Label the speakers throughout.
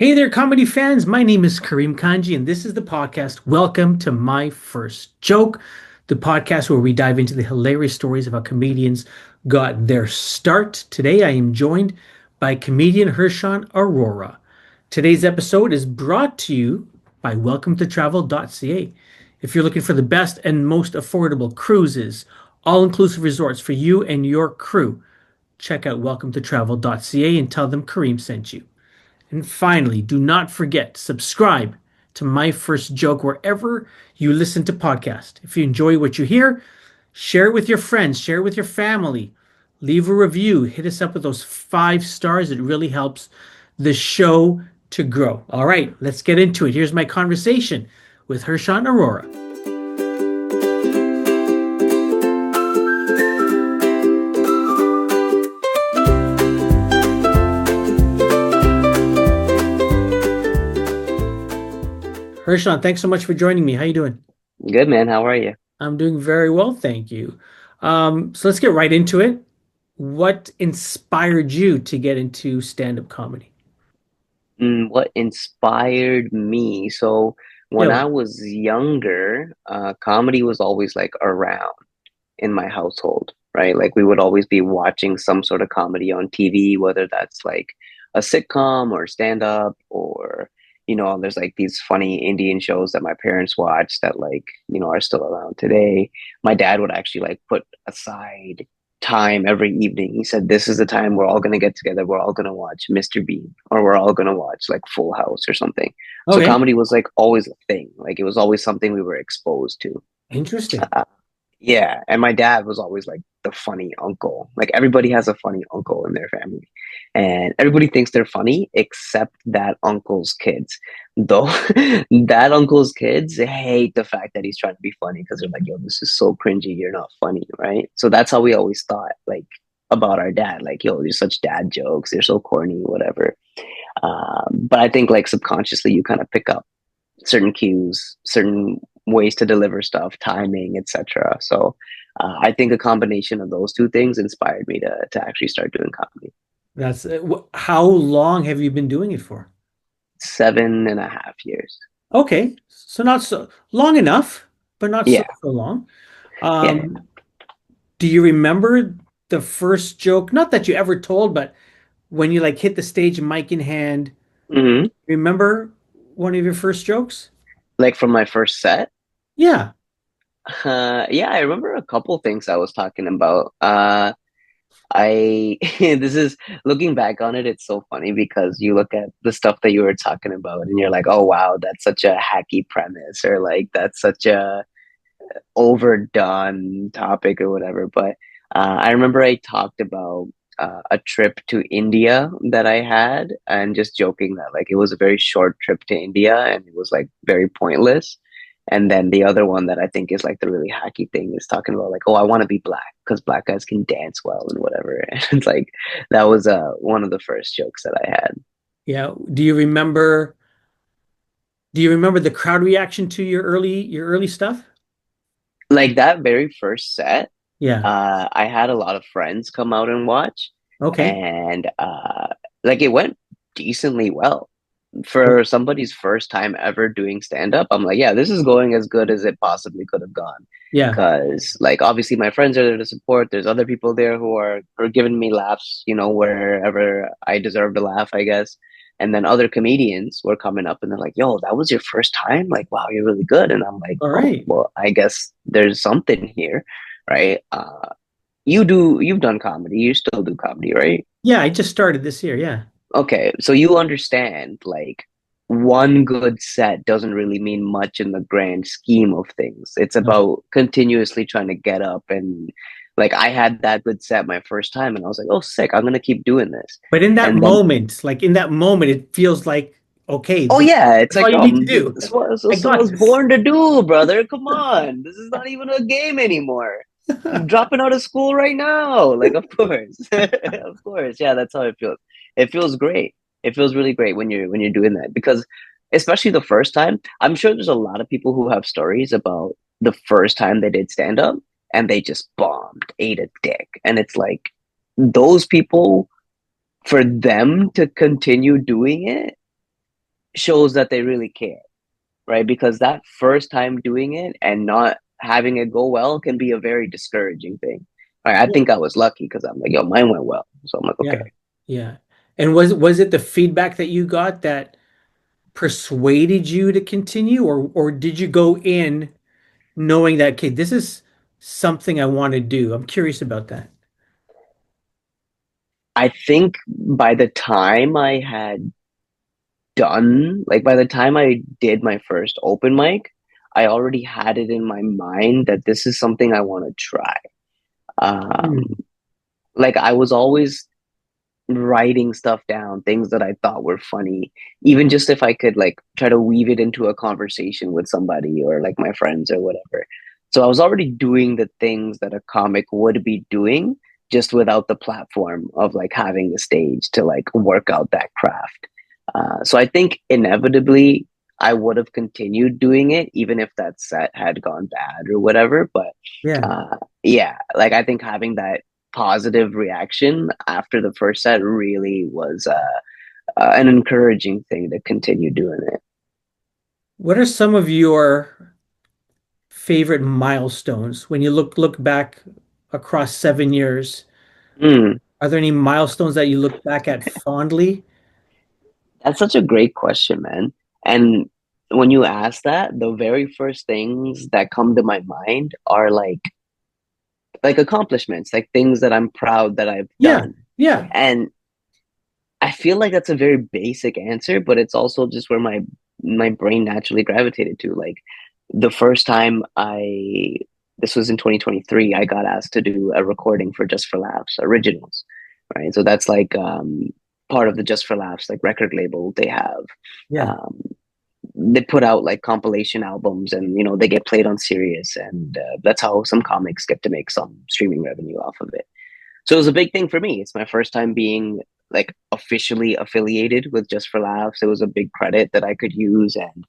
Speaker 1: Hey there, comedy fans. My name is Karim Kanji, and this is the podcast. Welcome to My First Joke, the podcast where we dive into the hilarious stories of how comedians got their start. Today, I am joined by comedian Hershawn Arora. Today's episode is brought to you by welcometotravel.ca. If you're looking for the best and most affordable cruises, all-inclusive resorts for you and your crew, check out welcometotravel.ca and tell them Karim sent you. And finally, do not forget, subscribe to My First Joke wherever you listen to podcasts. If you enjoy what you hear, share it with your friends, share it with your family, leave a review, hit us up with those 5 stars. It really helps the show to grow. All right, let's get into it. Here's my conversation with Hershawn Arora. Hershawn, thanks so much for joining me. How you doing?
Speaker 2: Good, man. How are you?
Speaker 1: I'm doing very well, thank you. So let's get right into it. What inspired you to get into stand-up comedy?
Speaker 2: What inspired me? So when
Speaker 1: Yeah.
Speaker 2: I was younger, comedy was always like around in my household, right? Like we would always be watching some sort of comedy on TV, whether that's like a sitcom or stand-up or, there's like these funny Indian shows that my parents watched that like, are still around today. My dad would actually like put aside time every evening. He said, "This is the time we're all going to get together. We're all going to watch Mr. Bean or we're all going to watch like Full House or something." So
Speaker 1: Okay.
Speaker 2: comedy was like always a thing. Like it was always something we were exposed to.
Speaker 1: Interesting.
Speaker 2: Yeah, and my dad was always like the funny uncle. Like everybody has a funny uncle in their family, and everybody thinks they're funny except that uncle's kids. Though that uncle's kids hate the fact that he's trying to be funny because they're like, "Yo, this is so cringy. You're not funny, right?" So that's how we always thought, like about our dad. Like, "Yo, they're such dad jokes. They're so corny, whatever." But I think like subconsciously you kind of pick up certain cues, certain ways to deliver stuff, timing, etc. So I think a combination of those two things inspired me to actually start doing comedy.
Speaker 1: That's how long have you been doing it for?
Speaker 2: 7.5 years.
Speaker 1: Okay. So not so long enough, but not so
Speaker 2: Yeah,
Speaker 1: so long.
Speaker 2: yeah.
Speaker 1: Um, do you remember the first joke? Not that you ever told, but when you like hit the stage, mic in hand,
Speaker 2: Hmm.
Speaker 1: remember one of your first jokes?
Speaker 2: Like from my first set.
Speaker 1: Yeah.
Speaker 2: Yeah, I remember a couple things I was talking about. I this is looking back on it, it's so funny because you look at the stuff that you were talking about and you're like, oh wow, that's such a hacky premise, or like that's such a overdone topic or whatever. But I remember I talked about a trip to India that I had, and just joking that like it was a very short trip to India and it was like very pointless. And then the other one that I think is like the really hacky thing is talking about like, oh, I want to be black because black guys can dance well and whatever. And it's like that was one of the first jokes that I had.
Speaker 1: Yeah. Do you remember the crowd reaction to your early stuff?
Speaker 2: Like that very first set,
Speaker 1: Yeah.
Speaker 2: I had a lot of friends come out and watch,
Speaker 1: Okay.
Speaker 2: and like it went decently well for somebody's first time ever doing stand up. I'm like, yeah, this is going as good as it possibly could have gone.
Speaker 1: Yeah.
Speaker 2: Because like obviously my friends are there to support. There's other people there who are giving me laughs, wherever I deserve to laugh, I guess. And then other comedians were coming up and they're like, "Yo, that was your first time? Like, wow, you're really good." And I'm like,
Speaker 1: All
Speaker 2: "Oh,
Speaker 1: right.
Speaker 2: well, I guess there's something here, right?" You've done comedy. You still do comedy, right?
Speaker 1: Yeah, I just started this year. Yeah.
Speaker 2: Okay, so you understand like one good set doesn't really mean much in the grand scheme of things. It's
Speaker 1: No.
Speaker 2: about continuously trying to get up, and like I had that good set my first time and I was like, "Oh, sick. I'm gonna keep doing this."
Speaker 1: But
Speaker 2: And then
Speaker 1: in that moment, it feels like, okay,
Speaker 2: oh
Speaker 1: this,
Speaker 2: yeah, it's
Speaker 1: that's all
Speaker 2: like,
Speaker 1: you need to do.
Speaker 2: this was
Speaker 1: I
Speaker 2: this
Speaker 1: got
Speaker 2: was
Speaker 1: this.
Speaker 2: born to do, brother. Come on. This is not even a game anymore. I'm dropping out of school right now. Like, of course. Of course. Yeah, that's how it feels. It feels great. It feels really great when you're doing that because especially the first time, I'm sure there's a lot of people who have stories about the first time they did stand up and they just bombed, ate a dick. And it's like those people, for them to continue doing it, shows that they really care, right? Because that first time doing it and not having it go well can be a very discouraging thing. Right? I
Speaker 1: Yeah.
Speaker 2: think I was lucky because I'm like, yo, mine went well. So I'm like,
Speaker 1: Yeah.
Speaker 2: okay.
Speaker 1: Yeah. And was it the feedback that you got that persuaded you to continue, or did you go in knowing that, okay, this is something I want to do? I'm curious about that.
Speaker 2: I think by the time I had done, like by the time I did my first open mic, I already had it in my mind that this is something I want to try. Um,
Speaker 1: Hmm.
Speaker 2: like I was always writing stuff down, things that I thought were funny, even just if I could like try to weave it into a conversation with somebody or like my friends or whatever. So I was already doing the things that a comic would be doing, just without the platform of like having the stage to like work out that craft. So I think inevitably I would have continued doing it, even if that set had gone bad or whatever. But
Speaker 1: Yeah.
Speaker 2: uh, yeah, like I think having that positive reaction after the first set really was an encouraging thing to continue doing it.
Speaker 1: What are some of your favorite milestones when you look back across 7 years?
Speaker 2: Mm,
Speaker 1: Are there any milestones that you look back at fondly?
Speaker 2: that's such a great question, man. And when you ask that, the very first things that come to my mind are like accomplishments, like things that I'm proud that I've
Speaker 1: Yeah.
Speaker 2: done.
Speaker 1: Yeah.
Speaker 2: And I feel like that's a very basic answer, but it's also just where my brain naturally gravitated to. Like the first time this was in 2023, I got asked to do a recording for Just for Laughs originals, right? So that's like part of the Just for Laughs like record label they have.
Speaker 1: Yeah.
Speaker 2: Um, they put out like compilation albums, and they get played on Sirius, and that's how some comics get to make some streaming revenue off of it. So it was a big thing for me. It's my first time being like officially affiliated with Just for Laughs. It was a big credit that I could use, and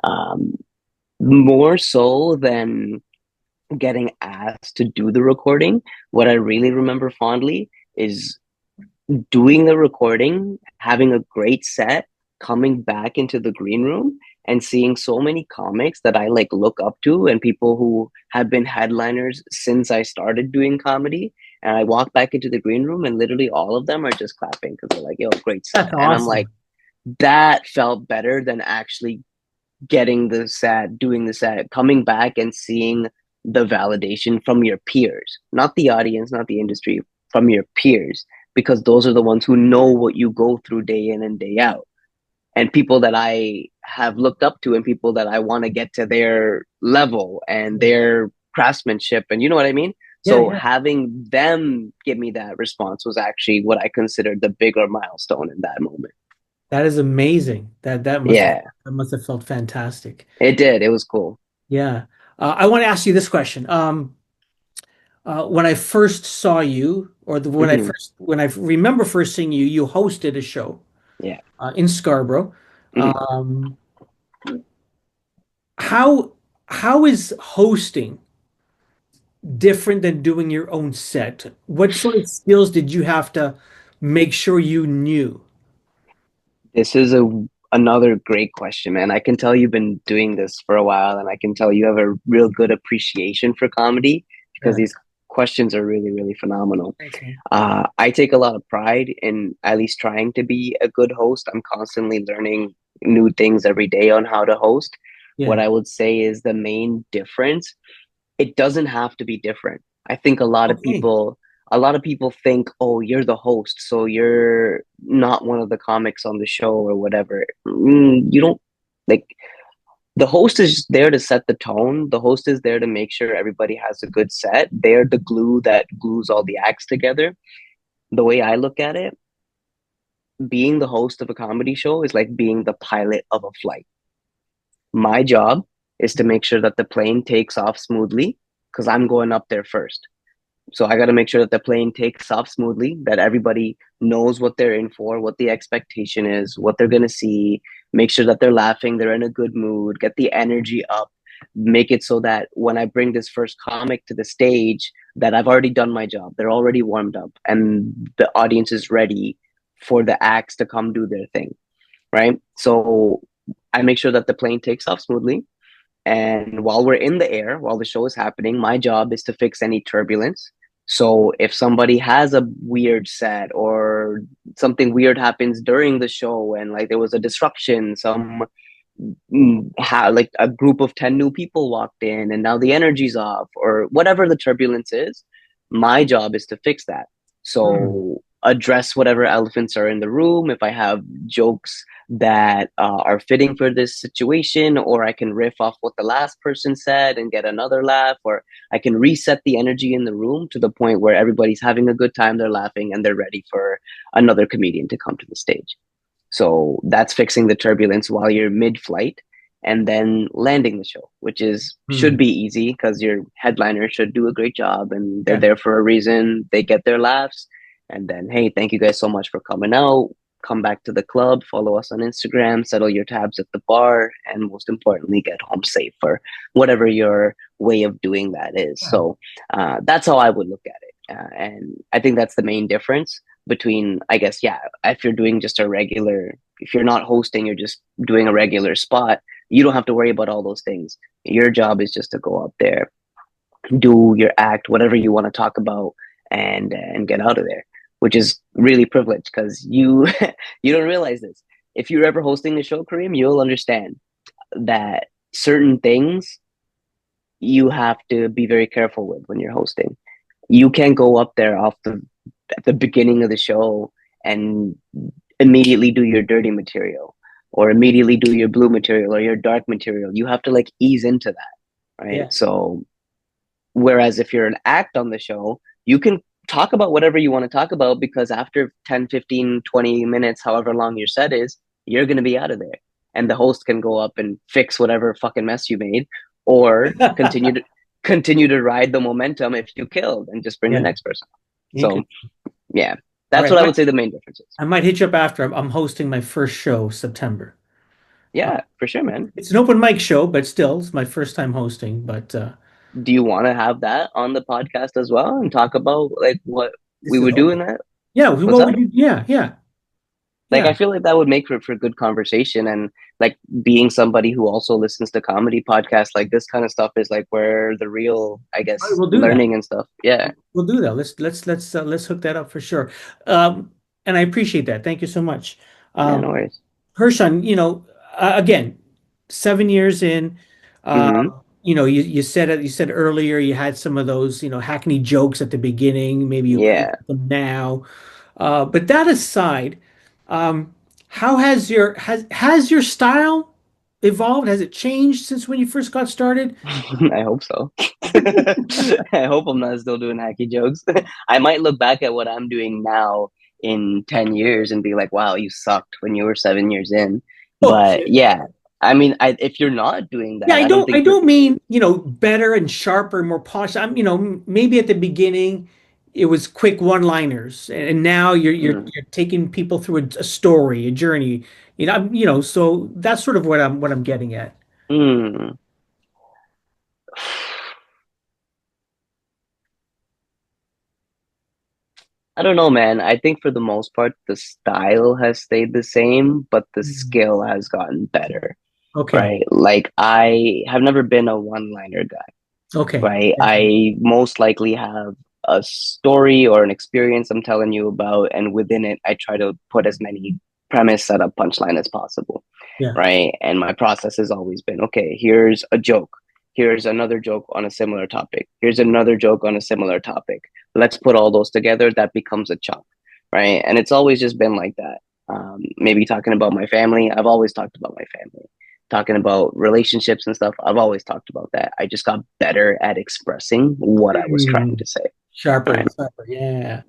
Speaker 2: um, more so than getting asked to do the recording, what I really remember fondly is doing the recording, having a great set, coming back into the green room and seeing so many comics that I like look up to and people who have been headliners since I started doing comedy. And I walk back into the green room and literally all of them are just clapping because they're like, yo, great set.
Speaker 1: That's
Speaker 2: And I'm like,
Speaker 1: awesome.
Speaker 2: that felt better than actually getting the set, doing the set, coming back and seeing the validation from your peers, not the audience, not the industry, from your peers, because those are the ones who know what you go through day in and day out. And people that I have looked up to and people that I want to get to their level and
Speaker 1: Yeah.
Speaker 2: their craftsmanship. And you know what I mean?
Speaker 1: Yeah.
Speaker 2: So
Speaker 1: Yeah.
Speaker 2: having them give me that response was actually what I considered the bigger milestone in that moment.
Speaker 1: That is amazing.
Speaker 2: Yeah,
Speaker 1: That must have felt fantastic.
Speaker 2: it did. It was cool.
Speaker 1: Yeah. I want to ask you this question. When I first saw you, or
Speaker 2: Hmm.
Speaker 1: when I remember first seeing you, you hosted a show
Speaker 2: Yeah.
Speaker 1: in Scarborough.
Speaker 2: Mhm.
Speaker 1: Um, how how is hosting different than doing your own set? What sort of skills did you have to make sure you knew?
Speaker 2: This is another great question, man. I can tell you've been doing this for a while, and I can tell you have a real good appreciation for comedy because
Speaker 1: Yeah.
Speaker 2: these questions are really, really phenomenal.
Speaker 1: Thanks, man.
Speaker 2: I take a lot of pride in at least trying to be a good host. I'm constantly learning new things every day on how to host. What
Speaker 1: Yeah.
Speaker 2: I would say is the main difference, it doesn't have to be different. I think
Speaker 1: Okay.
Speaker 2: a lot of people think, "Oh, you're the host, so you're not one of the comics on the show or whatever." You don't like the host is there to set the tone. The host is there to make sure everybody has a good set. They're the glue that glues all the acts together. The way I look at it, being the host of a comedy show is like being the pilot of a flight. My job is to make sure that the plane takes off smoothly because I'm going up there first. So I got to make sure that the plane takes off smoothly, that everybody knows what they're in for, what the expectation is, what they're going to see, make sure that they're laughing, they're in a good mood, get the energy up, make it so that when I bring this first comic to the stage, that I've already done my job. They're already warmed up and the audience is ready for the acts to come do their thing, right? So I make sure that the plane takes off smoothly. And while we're in the air, while the show is happening, my job is to fix any turbulence. So if somebody has a weird set or something weird happens during the show and like there was a disruption, like a group of 10 new people walked in and now the energy's off or whatever the turbulence is, my job is to fix that.
Speaker 1: Mm.
Speaker 2: So address whatever elephants are in the room. If I have jokes that are fitting for this situation, or I can riff off what the last person said and get another laugh, or I can reset the energy in the room to the point where everybody's having a good time, they're laughing, and they're ready for another comedian to come to the stage. So that's fixing the turbulence while you're mid-flight and then landing the show, which is should
Speaker 1: Mm.
Speaker 2: be easy because your headliner should do a great job and they're
Speaker 1: Yeah.
Speaker 2: there for a reason. They get their laughs. And then, hey, thank you guys so much for coming out. Come back to the club, follow us on Instagram, settle your tabs at the bar, and most importantly, get home safe for whatever your way of doing that is.
Speaker 1: Yeah.
Speaker 2: So that's how I would look at it. And I think that's the main difference between, I guess, yeah, if you're doing just a regular, if you're not hosting, you're just doing a regular spot, you don't have to worry about all those things. Your job is just to go up there, do your act, whatever you want to talk about, and get out of there, which is really privileged because you don't realize this. If you're ever hosting a show, Kareem, you'll understand that certain things you have to be very careful with when you're hosting. You can't go up there off the at the beginning of the show and immediately do your dirty material or immediately do your blue material or your dark material. You have to like ease into that, right?
Speaker 1: Yeah.
Speaker 2: So whereas if you're an act on the show, you can talk about whatever you want to talk about because after 10, 15, 20 minutes, however long your set is, you're going to be out of there. And the host can go up and fix whatever fucking mess you made or continue to ride the momentum if you killed and just bring the
Speaker 1: Yeah.
Speaker 2: next person. So
Speaker 1: Interesting.
Speaker 2: yeah,
Speaker 1: All
Speaker 2: that's
Speaker 1: right.
Speaker 2: what I would say the main difference is.
Speaker 1: I might hit you up after. I'm hosting my first show September. Uh,
Speaker 2: Yeah, for sure, man.
Speaker 1: it's an open mic show, but still, it's my first time hosting. But
Speaker 2: Do you want to have that on the podcast as well and talk about like what we
Speaker 1: this is
Speaker 2: would do in
Speaker 1: open.
Speaker 2: that?
Speaker 1: Yeah.
Speaker 2: What's
Speaker 1: What would
Speaker 2: that?
Speaker 1: you? Yeah. Yeah.
Speaker 2: Like
Speaker 1: Yeah.
Speaker 2: I feel like that would make for good conversation and like being somebody who also listens to comedy podcasts, like this kind of stuff is like where the real, I
Speaker 1: All right,
Speaker 2: guess,
Speaker 1: we'll do that.
Speaker 2: learning and stuff. Yeah.
Speaker 1: We'll do that. Let's hook that up for sure. And I appreciate that. Thank you so much.
Speaker 2: Yeah,
Speaker 1: Um,
Speaker 2: no worries.
Speaker 1: Hershawn, again, 7 years in, uh,
Speaker 2: Mm-hmm.
Speaker 1: you said earlier you had some of those, hackney jokes at the beginning. Maybe you
Speaker 2: Yeah.
Speaker 1: correct them now. But that aside, how has your style evolved? Has it changed since when you first got started?
Speaker 2: I hope so. I hope I'm not still doing hacky jokes. I might look back at what I'm doing now in 10 years and be like, wow, you sucked when you were 7 years in.
Speaker 1: Oh,
Speaker 2: But yeah, I mean, if you're not doing
Speaker 1: yeah,
Speaker 2: that, I don't
Speaker 1: I
Speaker 2: think you're.
Speaker 1: don't mean, better and sharper, more polished. Maybe at the beginning it was quick one-liners, and now
Speaker 2: Mm,
Speaker 1: you're taking people through a story, a journey. So that's sort of what I'm getting at.
Speaker 2: mm. I don't know, man. I think for the most part, the style has stayed the same, but the
Speaker 1: Mm.
Speaker 2: skill has gotten better,
Speaker 1: Okay.
Speaker 2: right? Like I have never been a one-liner guy,
Speaker 1: Okay.
Speaker 2: right?
Speaker 1: Yeah.
Speaker 2: I most likely have a story or an experience I'm telling you about, and within it, I try to put as many premise, setup, punchline as possible,
Speaker 1: Yeah.
Speaker 2: right? And my process has always been, okay, here's a joke. Here's another joke on a similar topic. Here's another joke on a similar topic. Let's put all those together. That becomes a chunk, right? And it's always just been like that. Maybe talking about my family. I've always talked about my family. Talking about relationships and stuff. I've always talked about that. I just got better at expressing what I was trying
Speaker 1: Mm.
Speaker 2: to say,
Speaker 1: Sharper
Speaker 2: right?
Speaker 1: and sharper. Yeah.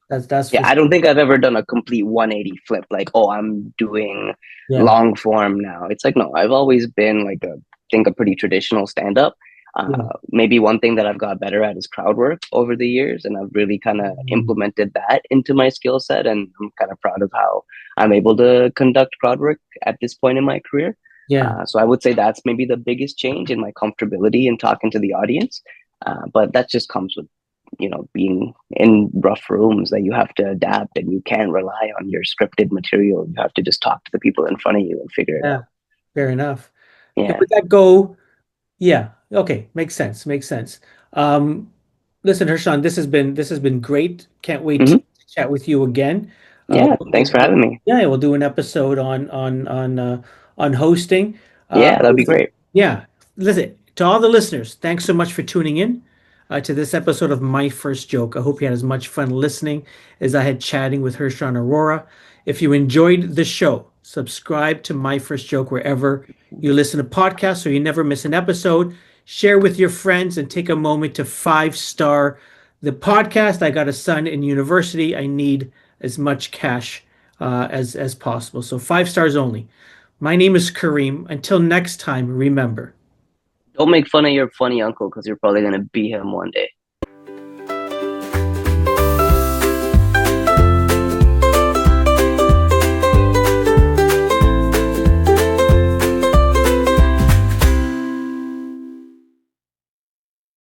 Speaker 1: That's
Speaker 2: Yeah,
Speaker 1: for
Speaker 2: I
Speaker 1: sure.
Speaker 2: don't think I've ever done a complete 180 flip, like, oh, I'm doing
Speaker 1: Yeah.
Speaker 2: long form now. It's like, no, I've always been like think a pretty traditional stand up.
Speaker 1: Yeah.
Speaker 2: Maybe one thing that I've got better at is crowd work over the years, and I've really kind of
Speaker 1: Mm.
Speaker 2: implemented that into my skill set. And I'm kind of proud of how I'm able to conduct crowd work at this point in my career.
Speaker 1: Yeah.
Speaker 2: So I would say that's maybe the biggest change in my comfortability in talking to the audience. But that just comes with being in rough rooms that you have to adapt and you can't rely on your scripted material. You have to just talk to the people in front of you and figure it
Speaker 1: Yeah.
Speaker 2: out.
Speaker 1: Fair enough. And
Speaker 2: Yeah.
Speaker 1: with that go, yeah, okay, makes sense. Makes sense. Um, Listen, Hershawn, this has been great. Can't wait to
Speaker 2: Hmm.
Speaker 1: chat with you again.
Speaker 2: Yeah. Thanks for having me.
Speaker 1: Yeah, we'll do an episode on hosting.
Speaker 2: Yeah, that'd be
Speaker 1: Listen,
Speaker 2: great.
Speaker 1: yeah, listen to all the listeners. Thanks so much for tuning in to this episode of My First Joke. I hope you had as much fun listening as I had chatting with Hershawn Arora. If you enjoyed the show, subscribe to My First Joke wherever you listen to podcasts so you never miss an episode. Share with your friends and take a moment to five-star the podcast. I got a son in university. I need as much cash as possible. So 5 stars only. My name is Kareem. Until next time, remember.
Speaker 2: Don't make fun of your funny uncle because you're probably gonna beat him one day.